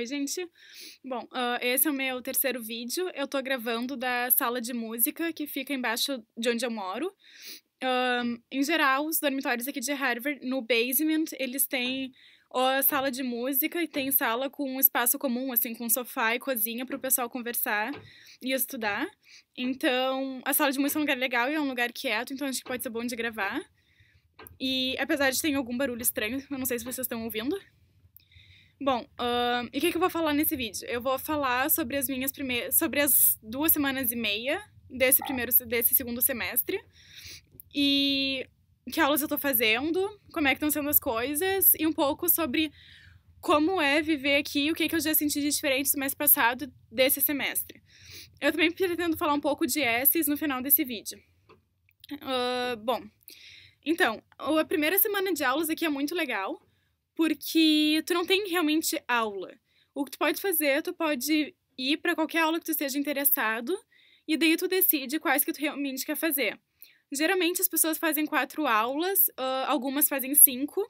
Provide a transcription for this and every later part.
Oi, gente. Bom, esse é o meu terceiro vídeo. Eu tô gravando da sala de música que fica embaixo de onde eu moro. Em geral, os dormitórios aqui de Harvard, no basement, eles têm a sala de música e tem sala com um espaço comum, assim, com sofá e cozinha para o pessoal conversar e estudar. Então, a sala de música é um lugar legal e é um lugar quieto, então acho que pode ser bom de gravar. E apesar de ter algum barulho estranho, eu não sei se vocês estão ouvindo. Bom, e o que eu vou falar nesse vídeo? Eu vou falar sobre sobre as 2 semanas e meia desse segundo semestre e que aulas eu tô fazendo, como é que estão sendo as coisas e um pouco sobre como é viver aqui, o que eu já senti de diferente do semestre passado desse semestre. Eu também pretendo falar um pouco de Essays no final desse vídeo. Bom, então, a primeira semana de aulas aqui é muito legal, porque tu não tem realmente aula. O que tu pode fazer, tu pode ir para qualquer aula que tu esteja interessado, e daí tu decide quais que tu realmente quer fazer. Geralmente as pessoas fazem 4 aulas, algumas fazem 5,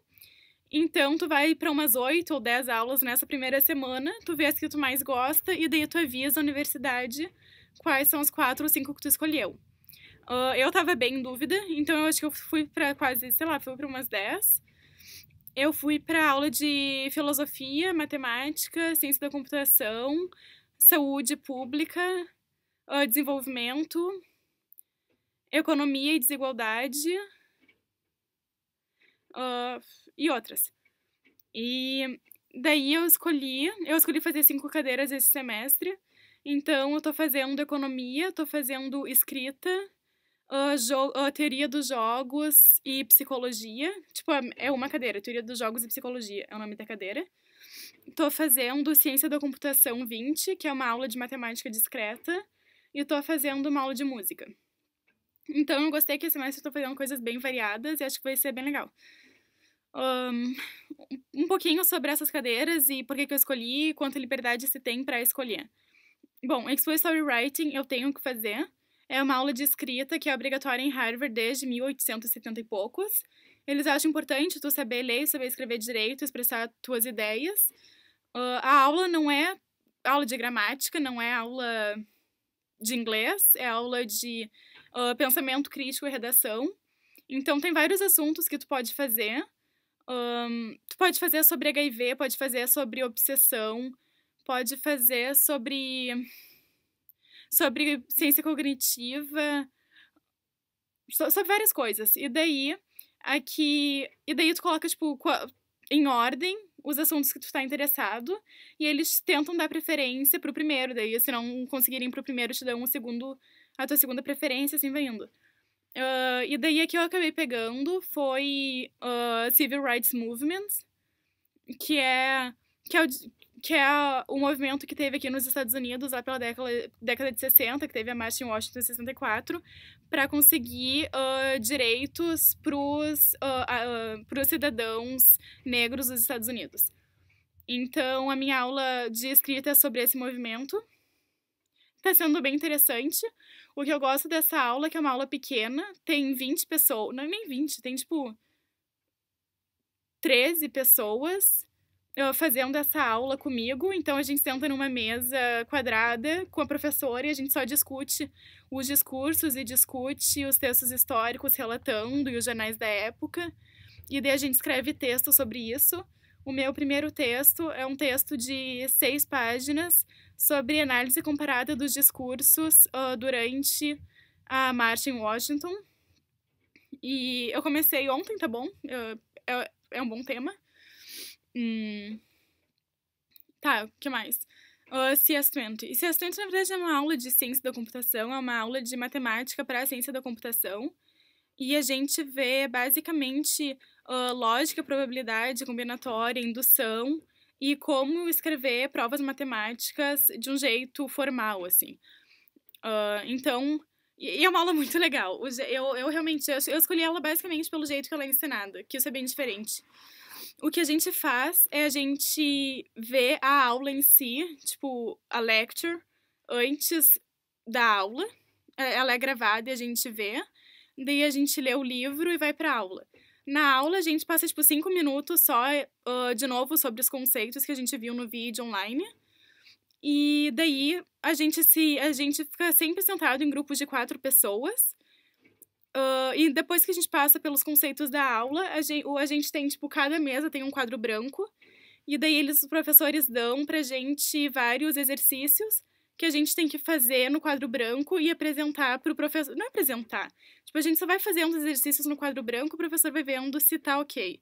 então tu vai para umas 8 ou 10 aulas nessa primeira semana, tu vê as que tu mais gosta, e daí tu avisa a universidade quais são as 4 ou 5 que tu escolheu. Eu tava bem em dúvida, então eu acho que eu fui pra quase, sei lá, fui pra umas 10. Eu fui pra aula de filosofia, matemática, ciência da computação, saúde pública, desenvolvimento, economia e desigualdade, e outras. E daí eu escolhi fazer 5 cadeiras esse semestre, então eu tô fazendo economia, tô fazendo escrita, teoria dos jogos e psicologia. Tipo, é uma cadeira, teoria dos jogos e psicologia é o nome da cadeira. Tô fazendo ciência da computação 20, que é uma aula de matemática discreta, e tô fazendo uma aula de música. Então eu gostei que esse semestre eu tô fazendo coisas bem variadas e acho que vai ser bem legal. Um pouquinho sobre essas cadeiras e por que eu escolhi, quanta liberdade se tem pra escolher. Bom, Expository Writing eu tenho que fazer. É uma aula de escrita que é obrigatória em Harvard desde 1870 e poucos. Eles acham importante tu saber ler, saber escrever direito, expressar tuas ideias. A aula não é aula de gramática, não é aula de inglês, é aula de pensamento crítico e redação. Então tem vários assuntos que tu pode fazer. Tu pode fazer sobre HIV, pode fazer sobre obsessão, pode fazer sobre ciência cognitiva, sobre várias coisas. E daí tu coloca, tipo, em ordem os assuntos que tu tá interessado, e eles tentam dar preferência pro primeiro, daí se não conseguirem pro primeiro, te dão a tua segunda preferência, assim vai indo. E daí a que eu acabei pegando foi Civil Rights Movement, que é o movimento que teve aqui nos Estados Unidos lá pela década de 60, que teve a marcha em Washington em 64, para conseguir direitos pros cidadãos negros dos Estados Unidos. Então, a minha aula de escrita é sobre esse movimento. Tá sendo bem interessante. O que eu gosto dessa aula é que é uma aula pequena, tem 20 pessoas, não nem 20, tem tipo 13 pessoas fazendo essa aula comigo, então a gente senta numa mesa quadrada com a professora e a gente só discute os discursos e discute os textos históricos relatando e os jornais da época, e daí a gente escreve texto sobre isso. O meu primeiro texto é um texto de 6 páginas sobre análise comparada dos discursos durante a marcha em Washington. E eu comecei ontem, tá bom? É um bom tema. Tá, o que mais? CS20. CS20, na verdade, é uma aula de ciência da computação, é uma aula de matemática para a ciência da computação. E a gente vê, basicamente, lógica, probabilidade, combinatória, indução e como escrever provas matemáticas de um jeito formal, assim. Então, e é uma aula muito legal. Eu realmente, eu escolhi ela basicamente pelo jeito que ela é ensinada, que isso é bem diferente. O que a gente faz é a gente ver a aula em si, tipo, a lecture, antes da aula. Ela é gravada e a gente vê. Daí a gente lê o livro e vai pra aula. Na aula, a gente passa, tipo, 5 minutos só, de novo, sobre os conceitos que a gente viu no vídeo online. E daí, a gente fica sempre sentado em grupos de 4 pessoas. E depois que a gente passa pelos conceitos da aula, a gente tem, tipo, cada mesa tem um quadro branco. E daí, os professores dão pra gente vários exercícios que a gente tem que fazer no quadro branco e apresentar pro professor. Não apresentar. Tipo, a gente só vai fazendo os exercícios no quadro branco, o professor vai vendo se tá ok.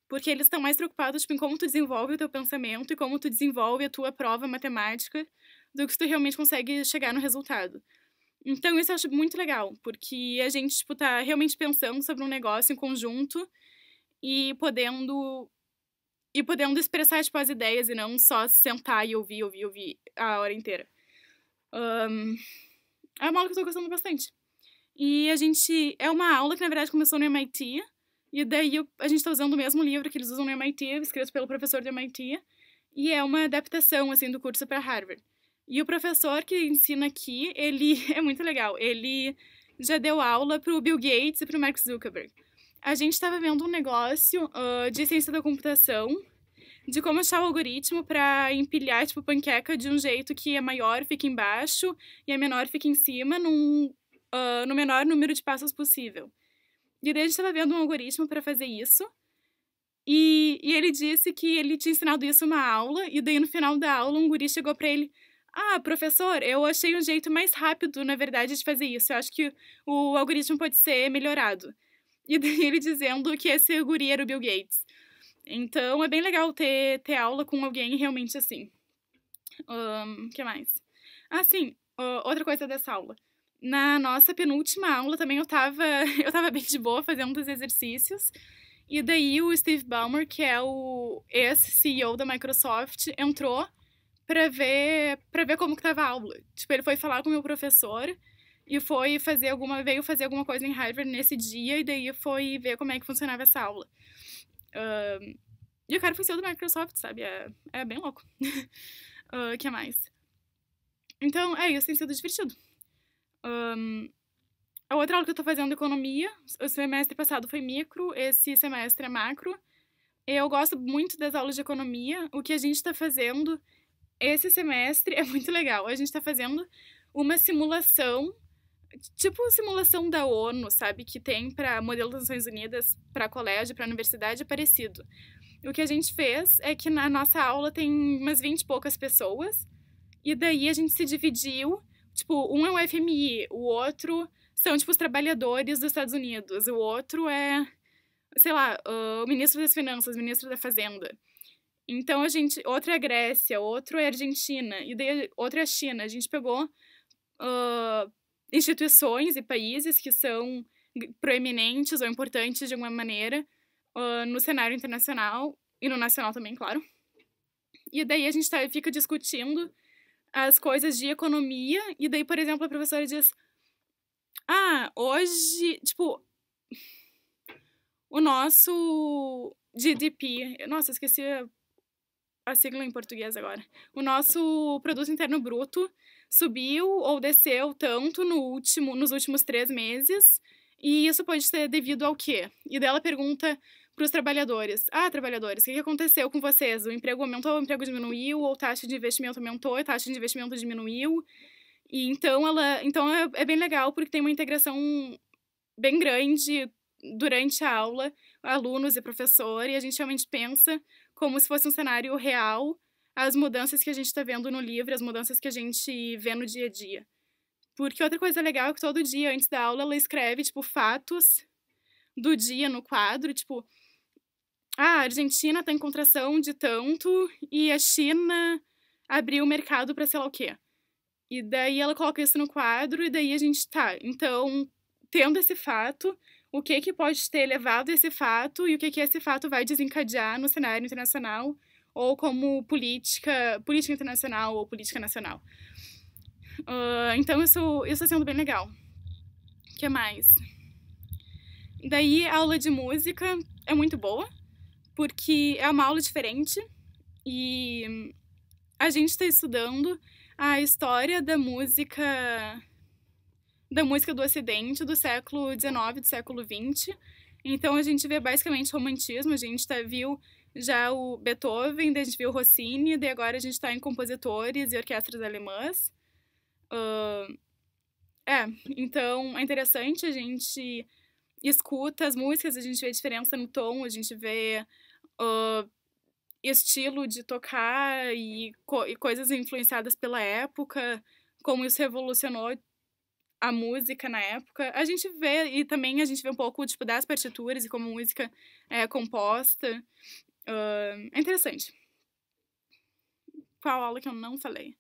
Porque eles estão mais preocupados, tipo, em como tu desenvolve o teu pensamento e como tu desenvolve a tua prova matemática do que se tu realmente consegue chegar no resultado. Então, isso eu acho muito legal, porque a gente, tipo, tá realmente pensando sobre um negócio em conjunto e podendo expressar, tipo, as ideias e não só sentar e ouvir a hora inteira. É uma aula que eu tô gostando bastante. E é uma aula que, na verdade, começou no MIT, e daí a gente tá usando o mesmo livro que eles usam no MIT, escrito pelo professor do MIT, e é uma adaptação, assim, do curso para Harvard. E o professor que ensina aqui, ele é muito legal. Ele já deu aula pro Bill Gates e pro Mark Zuckerberg. A gente estava vendo um negócio de ciência da computação, de como achar o algoritmo para empilhar, tipo, panqueca de um jeito que a maior fica embaixo e a menor fica em cima no menor número de passos possível. E daí a gente estava vendo um algoritmo para fazer isso. E ele disse que ele tinha ensinado isso numa aula, e daí no final da aula um guri chegou para ele: "Ah, professor, eu achei um jeito mais rápido, na verdade, de fazer isso. Eu acho que o algoritmo pode ser melhorado." E daí ele dizendo que esse guri era o Bill Gates. Então é bem legal ter aula com alguém realmente assim. Que mais? Ah, sim, outra coisa dessa aula. Na nossa penúltima aula também eu tava bem de boa fazendo os exercícios. E daí o Steve Ballmer, que é o ex-CEO da Microsoft, entrou pra ver como que tava a aula. Tipo, ele foi falar com o meu professor e veio fazer alguma coisa em Harvard nesse dia, e daí foi ver como é que funcionava essa aula. E o cara foi CEO da Microsoft, sabe? É bem louco. Que mais? Então, isso tem sido divertido. A outra aula que eu tô fazendo é economia. O semestre passado foi micro, esse semestre é macro. Eu gosto muito das aulas de economia. O que a gente tá fazendo esse semestre é muito legal. A gente tá fazendo uma simulação, tipo simulação da ONU, sabe? Que tem para modelo das Nações Unidas, para colégio, para universidade, é parecido. O que a gente fez é que na nossa aula tem umas 20 e poucas pessoas, e daí a gente se dividiu, tipo, um é o FMI, o outro são, tipo, os trabalhadores dos Estados Unidos, o outro é, sei lá, o ministro das Finanças, o ministro da Fazenda. Então outro é a Grécia, outro é a Argentina, e daí outro é a China. A gente pegou instituições e países que são proeminentes ou importantes de alguma maneira no cenário internacional e no nacional também, claro. E daí a gente fica discutindo as coisas de economia, e daí, por exemplo, a professora diz: "Ah, hoje, tipo, o nosso GDP..." Nossa, esqueci a sigla em português agora. "O nosso produto interno bruto subiu ou desceu tanto nos últimos 3 meses, e isso pode ser devido ao quê?" E daí ela pergunta para os trabalhadores: "Ah, trabalhadores, o que aconteceu com vocês? O emprego aumentou, o emprego diminuiu, ou a taxa de investimento aumentou, a taxa de investimento diminuiu?" E então é bem legal, porque tem uma integração bem grande durante a aula, alunos e professor, e a gente realmente pensa como se fosse um cenário real, as mudanças que a gente está vendo no livro, as mudanças que a gente vê no dia a dia. Porque outra coisa legal é que todo dia, antes da aula, ela escreve, tipo, fatos do dia no quadro, tipo: "Ah, a Argentina tá em contração de tanto e a China abriu o mercado para sei lá o quê." E daí ela coloca isso no quadro, e daí a gente tá. Então, tendo esse fato, o que pode ter levado a esse fato e o que esse fato vai desencadear no cenário internacional, ou como política internacional ou política nacional. Então, isso tá sendo bem legal. O que mais? Daí, a aula de música é muito boa, porque é uma aula diferente, e a gente está estudando a história da música do Ocidente, do século XIX, do século XX. Então a gente vê basicamente romantismo, a gente viu já o Beethoven, daí a gente viu o Rossini, daí agora a gente tá em compositores e orquestras alemãs. Então é interessante, a gente escuta as músicas, a gente vê a diferença no tom, a gente vê estilo de tocar e coisas influenciadas pela época, como isso revolucionou a música na época. A gente vê, e também a gente vê um pouco, tipo, das partituras e como a música é composta. É interessante. Qual aula que eu não falei?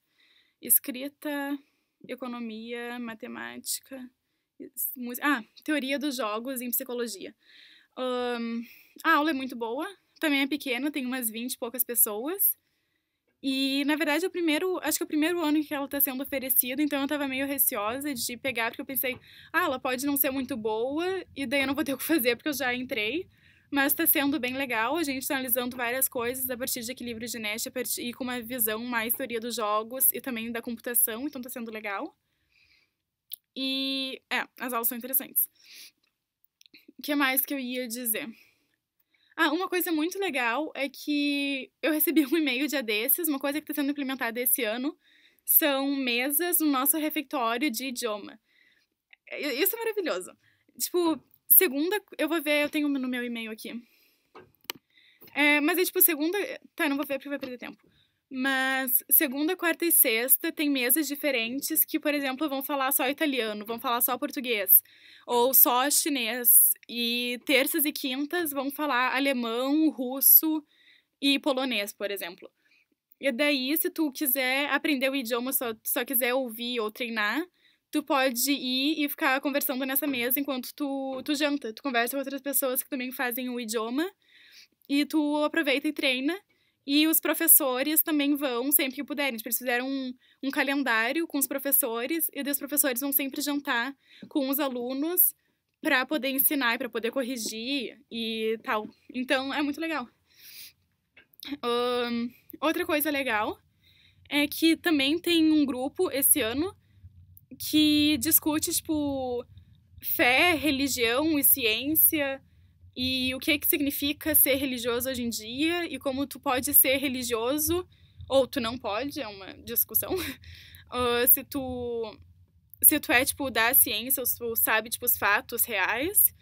Escrita, economia, matemática, música. Teoria dos jogos em psicologia. A aula é muito boa, também é pequena, tem umas 20 e poucas pessoas. E, na verdade, acho que é o primeiro ano que ela tá sendo oferecida, então eu tava meio receosa de pegar, porque eu pensei, ela pode não ser muito boa, e daí eu não vou ter o que fazer, porque eu já entrei. Mas tá sendo bem legal, a gente tá analisando várias coisas a partir de equilíbrio de Nash e com uma visão mais teoria dos jogos e também da computação, então tá sendo legal. E, as aulas são interessantes. O que mais que eu ia dizer? Uma coisa muito legal é que eu recebi um e-mail dia desses, uma coisa que está sendo implementada esse ano, são mesas no nosso refeitório de idioma. Isso é maravilhoso. Tipo, segunda, eu vou ver, eu tenho no meu e-mail aqui. Mas é tipo, segunda, tá, não vou ver porque vai perder tempo. Mas segunda, quarta e sexta tem mesas diferentes que, por exemplo, vão falar só italiano, vão falar só português, ou só chinês. E terças e quintas vão falar alemão, russo e polonês, por exemplo. E daí, se tu quiser aprender o idioma, só quiser ouvir ou treinar, tu pode ir e ficar conversando nessa mesa enquanto tu janta. Tu conversa com outras pessoas que também fazem o idioma e tu aproveita e treina. E os professores também vão sempre que puderem. Tipo, eles fizeram um calendário com os professores e os professores vão sempre jantar com os alunos para poder ensinar e para poder corrigir e tal. Então, é muito legal. Outra coisa legal é que também tem um grupo esse ano que discute, tipo, fé, religião e ciência e o que significa ser religioso hoje em dia e como tu pode ser religioso ou tu não pode, é uma discussão. Se tu é, tipo, da ciência, ou se tu sabe, tipo, os fatos reais.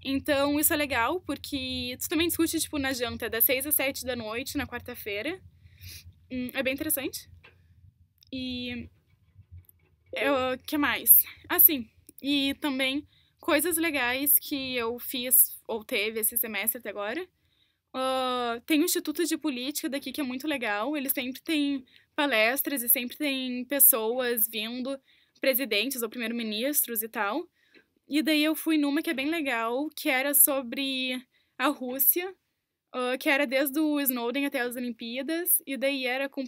Então, isso é legal, porque tu também discute, tipo, na janta, das 6 às 7 da noite, na quarta-feira. É bem interessante. E... que mais? Sim. E também coisas legais que eu fiz, ou teve esse semestre até agora. Tem o Instituto de Política daqui, que é muito legal. Eles sempre têm palestras e sempre tem pessoas vindo, presidentes ou primeiro-ministros e tal. E daí eu fui numa que é bem legal, que era sobre a Rússia, que era desde o Snowden até as Olimpíadas, e daí era com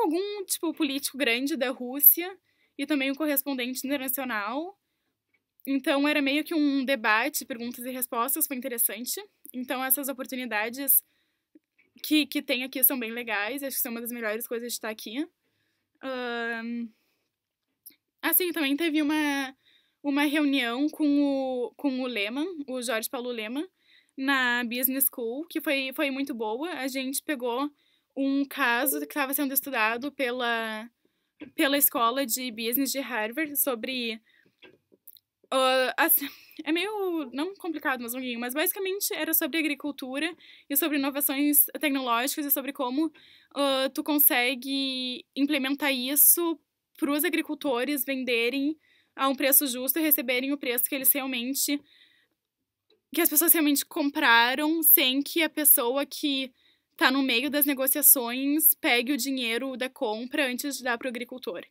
algum, tipo, político grande da Rússia, e também um correspondente internacional. Então era meio que um debate, perguntas e respostas, foi interessante. Então essas oportunidades que tem aqui são bem legais, acho que são uma das melhores coisas de estar aqui. Também teve uma reunião com o Lehman, o Jorge Paulo Lehman, na Business School, que foi muito boa. A gente pegou um caso que estava sendo estudado pela escola de business de Harvard sobre... é meio, não complicado, mas longuinho, mas basicamente era sobre agricultura e sobre inovações tecnológicas e sobre como tu consegue implementar isso para os agricultores venderem a um preço justo e receberem o preço que eles realmente... que as pessoas realmente compraram, sem que a pessoa que tá no meio das negociações pegue o dinheiro da compra antes de dar pro agricultor.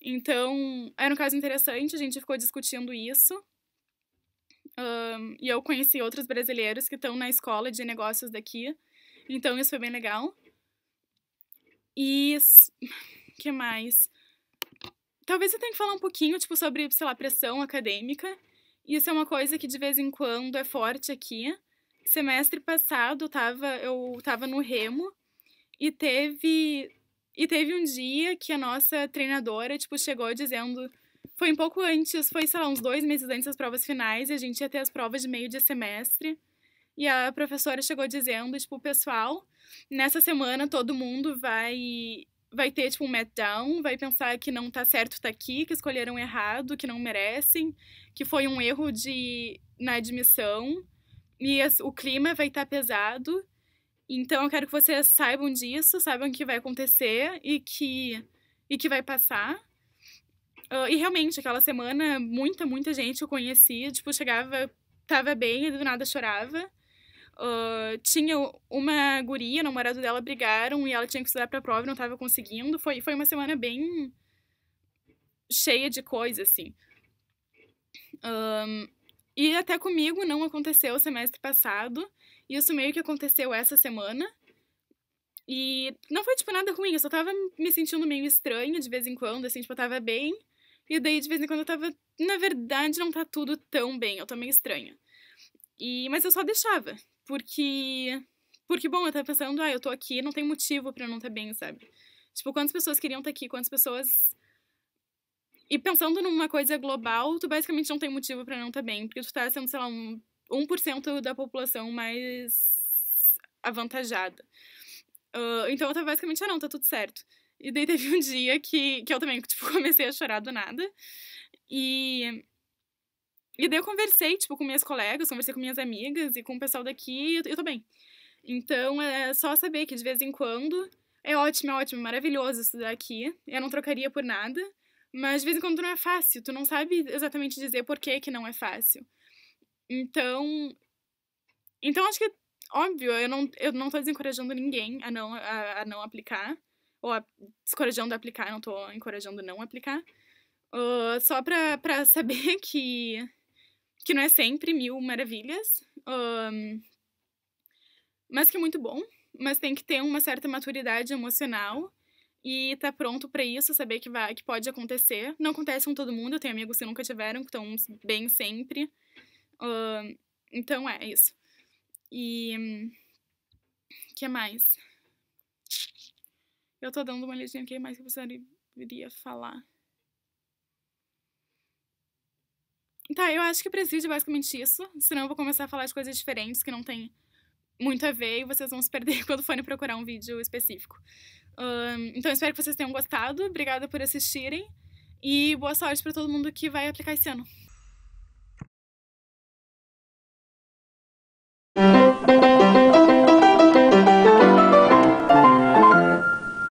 Então, era um caso interessante, a gente ficou discutindo isso. E eu conheci outros brasileiros que estão na escola de negócios daqui. Então, isso foi bem legal. E... que mais? Talvez eu tenha que falar um pouquinho, tipo, sobre, sei lá, pressão acadêmica. Isso é uma coisa que de vez em quando é forte aqui. Semestre passado eu tava no Remo e teve um dia que a nossa treinadora, tipo, chegou dizendo... Foi um pouco antes, foi, sei lá, uns 2 meses antes das provas finais, e a gente ia ter as provas de meio de semestre. E a professora chegou dizendo, tipo, pessoal, nessa semana todo mundo vai ter, tipo, um meltdown, vai pensar que não tá certo tá aqui, que escolheram errado, que não merecem, que foi um erro na admissão, e o clima vai estar pesado. Então eu quero que vocês saibam disso, saibam o que vai acontecer e que vai passar. E realmente, aquela semana, muita gente que eu conhecia, tipo, chegava, tava bem e do nada chorava. Tinha uma guria, o namorado dela brigaram e ela tinha que estudar pra prova e não tava conseguindo. Foi uma semana bem cheia de coisa, assim. E até comigo não aconteceu o semestre passado. Isso meio que aconteceu essa semana. E não foi, tipo, nada ruim. Eu só tava me sentindo meio estranha de vez em quando, assim, tipo, eu tava bem. E daí, de vez em quando, eu tava... Na verdade, não tá tudo tão bem. Eu tô meio estranha. Mas eu só deixava. Porque, bom, eu tava pensando, eu tô aqui, não tem motivo pra eu não estar bem, sabe? Tipo, quantas pessoas queriam estar aqui, quantas pessoas... E pensando numa coisa global, tu basicamente não tem motivo pra não estar bem. Porque tu tá sendo, sei lá, 1% da população mais avantajada. Então eu tava basicamente, não, tá tudo certo. E daí teve um dia que eu também, tipo, comecei a chorar do nada. E daí eu conversei, tipo, com minhas colegas, conversei com minhas amigas e com o pessoal daqui e eu tô bem. Então é só saber que de vez em quando é ótimo, maravilhoso estudar aqui. Eu não trocaria por nada. Mas de vez em quando não é fácil, tu não sabe exatamente dizer por que não é fácil. Então acho que, óbvio, eu não tô desencorajando ninguém a não aplicar. Ou descorajando a aplicar, eu não tô encorajando não aplicar. Só pra saber que não é sempre 1000 maravilhas. Mas que é muito bom. Mas tem que ter uma certa maturidade emocional. E tá pronto pra isso, saber que pode acontecer. Não acontece com todo mundo, eu tenho amigos que nunca tiveram, que estão bem sempre. Então é isso. E... que mais? Eu tô dando uma olhadinha aqui, mais que você iria falar. Tá, eu acho que precisa basicamente isso. Senão eu vou começar a falar de coisas diferentes que não tem muito a ver e vocês vão se perder quando forem procurar um vídeo específico. Então espero que vocês tenham gostado. Obrigada por assistirem. E boa sorte pra todo mundo que vai aplicar esse ano.